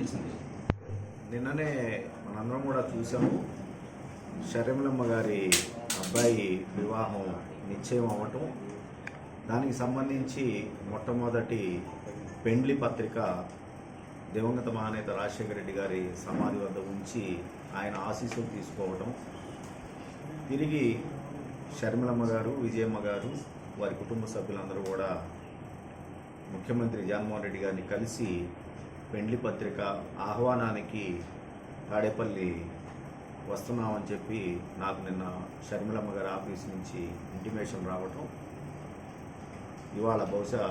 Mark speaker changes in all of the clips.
Speaker 1: తెలిసింది.
Speaker 2: నిన్ననే మనందరం కూడా చూసాము. షర్మిలమ్మ గారి అబ్బాయి వివాహం నిశ్చయం అవ్వటం, దానికి సంబంధించి మొట్టమొదటి పెండ్లి పత్రిక దివంగత మహానేత రాజశేఖర రెడ్డి గారి సమాధి వద్ద ఉంచి ఆయన ఆశీస్సులు తీసుకోవటం, తిరిగి షర్మిలమ్మ గారు, విజయమ్మ గారు, వారి కుటుంబ సభ్యులందరూ కూడా ముఖ్యమంత్రి జగన్మోహన్ రెడ్డి గారిని కలిసి పెండ్లి పత్రిక ఆహ్వానానికి తాడేపల్లి వస్తున్నామని చెప్పి నాకు నిన్న షర్మిలమ్మ గారి ఆఫీస్ నుంచి ఇంటిమేషన్ రావటం, ఇవాళ బహుశా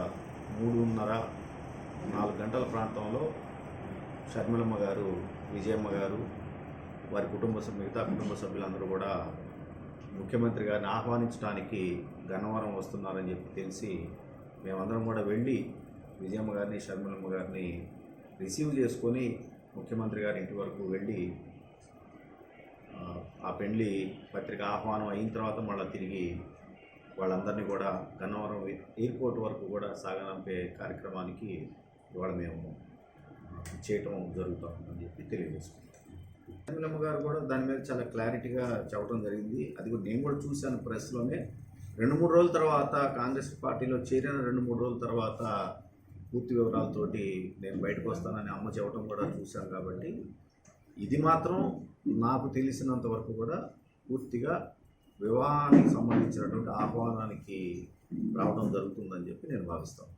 Speaker 2: 3:30-4 గంటల ప్రాంతంలో షర్మిలమ్మ గారు, విజయమ్మ గారు, వారి మిగతా కుటుంబ సభ్యులందరూ కూడా ముఖ్యమంత్రి గారిని ఆహ్వానించడానికి గన్నవరం వస్తున్నారని చెప్పి తెలిసి మేమందరం కూడా వెళ్ళి విజయమ్మ గారిని, షర్మిలమ్మ గారిని రిసీవ్ చేసుకొని ముఖ్యమంత్రి గారి ఇంటి వరకు వెళ్ళి ఆ పెండ్లి పత్రిక ఆహ్వానం అయిన తర్వాత మళ్ళీ తిరిగి వాళ్ళందరినీ కూడా గన్నవరం ఎయిర్పోర్ట్ వరకు కూడా సాగనంపే కార్యక్రమానికి ఇవాళ మేము చేయటం జరుగుతుందని చెప్పి తెలియజేసుకుంటాం. షర్మిలమ్మ గారు కూడా దాని మీద చాలా క్లారిటీగా చెప్పడం జరిగింది. అది కూడా నేను కూడా చూశాను ప్రెస్లోనే. 2-3 రోజుల తర్వాత కాంగ్రెస్ పార్టీలో చేరిన 2-3 రోజుల తర్వాత పూర్తి వివరాలతోటి నేను బయటకు వస్తానని అమ్మ చెప్పడం కూడా చూశాను. కాబట్టి ఇది మాత్రం నాకు తెలిసినంత వరకు కూడా పూర్తిగా వివాహానికి సంబంధించినటువంటి ఆహ్వానానికి రావడం జరుగుతుందని చెప్పి నేను భావిస్తాను.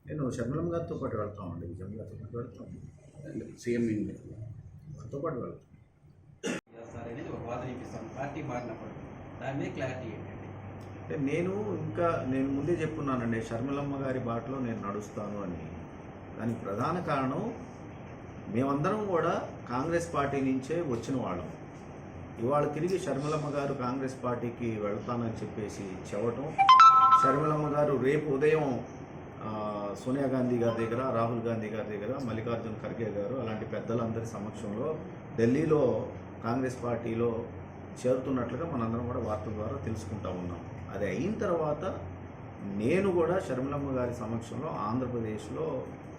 Speaker 2: నేను షర్మిలమ్మ గారితో పాటు వెళ్తామండి, విజయమ్మ గారితో పాటు వెళ్తాం,
Speaker 1: సీఎం
Speaker 2: వారితో పాటు వెళ్తాం.
Speaker 1: అనేది ఒక వాదన ఇప్పిస్తాం పార్టీ మారినప్పుడు, దాని మీద క్లారిటీ ఏంటండి?
Speaker 2: అంటే నేను ముందే చెప్పున్నానండి, షర్మిలమ్మ గారి బాటలో నేను నడుస్తాను అని. దానికి ప్రధాన కారణం మేమందరం కూడా కాంగ్రెస్ పార్టీ నుంచే వచ్చిన వాళ్ళం. ఇవాళ తిరిగి షర్మిలమ్మ గారు కాంగ్రెస్ పార్టీకి వెళ్తానని చెప్పేసి చెప్పటం, షర్మిలమ్మ గారు రేపు ఉదయం సోనియా గాంధీ గారి దగ్గర, రాహుల్ గాంధీ గారి దగ్గర, మల్లికార్జున ఖర్గే గారు అలాంటి పెద్దలందరి సమక్షంలో ఢిల్లీలో కాంగ్రెస్ పార్టీలో చేరుతున్నట్లుగా మనందరం కూడా వార్తల ద్వారా తెలుసుకుంటా ఉన్నాం. అది అయిన తర్వాత నేను కూడా షర్మిలమ్మ గారి సమక్షంలో ఆంధ్రప్రదేశ్లో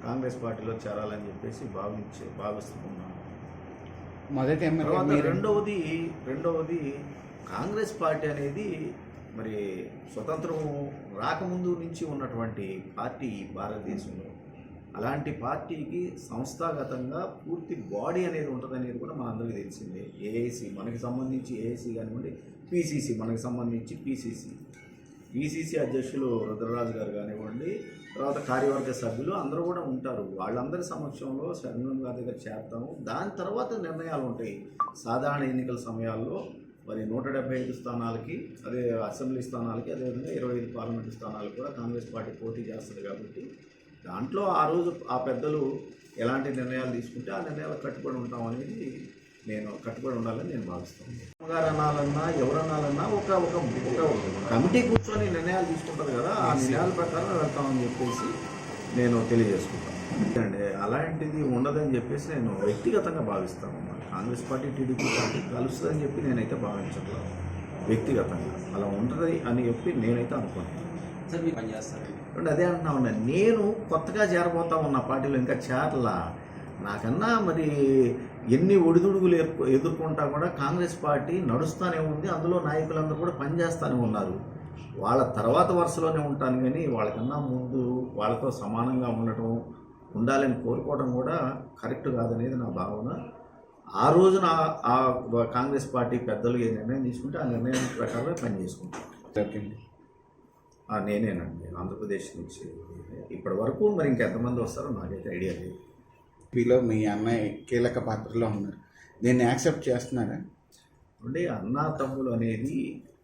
Speaker 2: కాంగ్రెస్ పార్టీలో చేరాలని చెప్పేసి భావిస్తున్నాను. తర్వాత రెండవది కాంగ్రెస్ పార్టీ అనేది మరి స్వతంత్రం రాకముందు నుంచి ఉన్నటువంటి పార్టీ భారతదేశంలో. అలాంటి పార్టీకి సంస్థాగతంగా పూర్తి బాడీ అనేది ఉంటుందనేది కూడా మనందరికీ తెలిసిందే. ఏఐసి మనకి సంబంధించి ఏఐసి కానివ్వండి, పిసిసి మనకి సంబంధించి పిసిసి అధ్యక్షులు రుద్రరాజు గారు కానివ్వండి, తర్వాత కార్యవర్గ సభ్యులు అందరూ కూడా ఉంటారు. వాళ్ళందరి సమక్షంలో షర్మిలమ్మ గారి దగ్గర చేస్తాము. దాని తర్వాత నిర్ణయాలు ఉంటాయి. సాధారణ ఎన్నికల సమయాల్లో మరి 175 స్థానాలకి, అదే అసెంబ్లీ స్థానాలకి, అదేవిధంగా 25 పార్లమెంటు స్థానాలకు కూడా కాంగ్రెస్ పార్టీ పోటీ చేస్తుంది. కాబట్టి దాంట్లో ఆ రోజు ఆ పెద్దలు ఎలాంటి నిర్ణయాలు తీసుకుంటే ఆ నిర్ణయాలకు కట్టుబడి ఉంటాం అనేది కట్టుబడి ఉండాలని నేను భావిస్తాను. గారు అనాలన్నా ఎవరనాలన్నా ఒక కమిటీ కూర్చొని నిర్ణయాలు తీసుకుంటారు కదా, ఆ నిర్ణయాల ప్రకారం వెళ్తామని చెప్పేసి నేను తెలియజేసుకుంటాను. అండి అలాంటిది ఉండదని చెప్పేసి నేను వ్యక్తిగతంగా భావిస్తాను. కాంగ్రెస్ పార్టీ టీడీపీ పార్టీ కలుస్తుందని చెప్పి నేనైతే భావించట్లేదు. వ్యక్తిగతంగా అలా ఉంటుంది అని చెప్పి నేనైతే అనుకుంటున్నాను.
Speaker 1: సార్ మీరు పని చేస్తారు
Speaker 2: అదే అంటున్నా ఉన్నా, నేను కొత్తగా చేరబోతా ఉన్న పార్టీలో ఇంకా చేరలా. నాకన్నా మరి ఎన్ని ఒడిదుడుగులు ఎదుర్కొంటా కూడా కాంగ్రెస్ పార్టీ నడుస్తూనే ఉంది. అందులో నాయకులందరూ కూడా పనిచేస్తూనే ఉన్నారు. వాళ్ళ తర్వాత వరుసలోనే ఉంటాను, కానీ వాళ్ళకన్నా ముందు వాళ్ళతో సమానంగా ఉండాలని కోరుకోవడం కూడా కరెక్ట్ కాదనేది నా భావన. ఆ రోజున ఆ కాంగ్రెస్ పార్టీ పెద్దలు ఏ నిర్ణయం తీసుకుంటే ఆ నిర్ణయం ప్రకారమే పనిచేసుకుంటాను. నేనేనండి, ఆంధ్రప్రదేశ్ నుంచి. ఇప్పటి వరకు మరి ఇంకెంతమంది వస్తారో నాకైతే ఐడియా లేదు.
Speaker 3: మీలో మీ అన్నయ్య కీలక పాత్రలో ఉన్నారు, దీన్ని యాక్సెప్ట్ చేస్తున్నారా?
Speaker 2: అంటే అన్నా తమ్ములు అనేది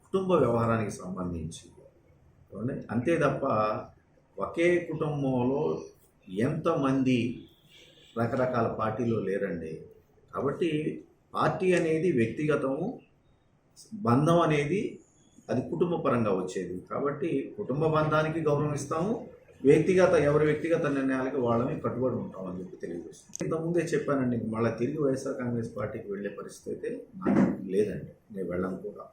Speaker 2: కుటుంబ వ్యవహారానికి సంబంధించి అంతే తప్ప ఒకే కుటుంబంలో ఎంతమంది రకరకాల పార్టీలో లేరండి. కాబట్టి పార్టీ అనేది వ్యక్తిగతము, బంధం అనేది అది కుటుంబ పరంగా వచ్చేది. కాబట్టి కుటుంబ బంధానికి గౌరవం ఇస్తాము, ఎవరి వ్యక్తిగత నిర్ణయాలకి వాళ్ళని కట్టుబడి ఉంటామని చెప్పి తెలియజేస్తాం. ఇంతకుముందే చెప్పానండి, మళ్ళీ తిరిగి వైఎస్ఆర్ కాంగ్రెస్ పార్టీకి వెళ్ళే పరిస్థితి అయితే నాకు లేదండి. నేను వెళ్ళను కూడా.